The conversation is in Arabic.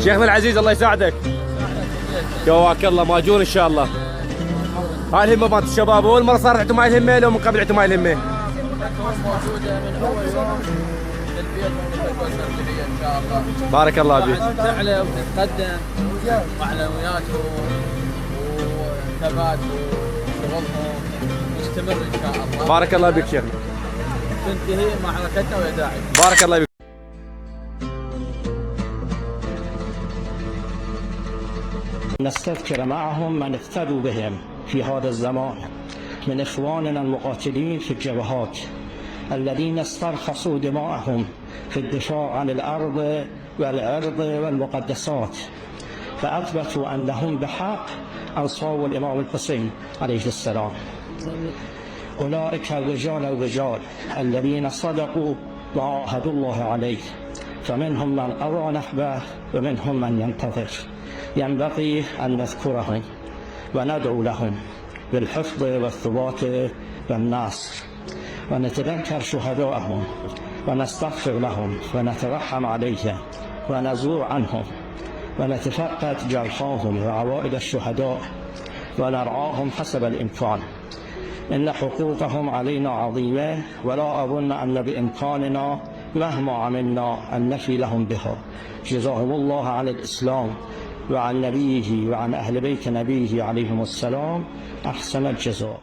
شيخنا العزيز الله يساعدك. جواك الله ماجور ان شاء الله. هاي الهمه مالت الشباب، اول مره صارت عندهم هاي الهمه لو من قبل عندهم هاي الهمه؟ موجوده من اول يوم للبيت والتربيه ان شاء الله. بارك الله بك. تعلى وتتقدم معنوياتهم وثبات وشغلهم يستمر ان شاء الله. بارك الله بك شيخنا. تنتهي معركتنا ويا داعي. بارك الله بك. نستذكر معهم من اقتدوا بهم في هذا الزمان من إخواننا المقاتلين في الجبهات الذين استرخصوا دماءهم في الدفاع عن الأرض والعرض والمقدسات، فأثبتوا أنهم بحق أنصار الإمام الحسين عليه السلام. أولئك الرجال الذين صدقوا وعاهدوا الله عليه، فمنهم من قضى نحبه ومنهم من ينتظر. ينبغي أن نذكرهم وندعو لهم بالحفظ والثبات والنصر، ونتذكر شهداءهم ونستغفر لهم ونترحم عليهم ونزور عنهم ونتفقد جرحاهم وعوائد الشهداء ونرعاهم حسب الإمكان. إن حقوقهم علينا عظيمة، ولا أظن أن بإمكاننا مهما عملنا أن نفي لهم بها. جزاهم الله عن الإسلام وعن نبيه وعن أهل بيت نبيه عليهم السلام أحسن الجزاء.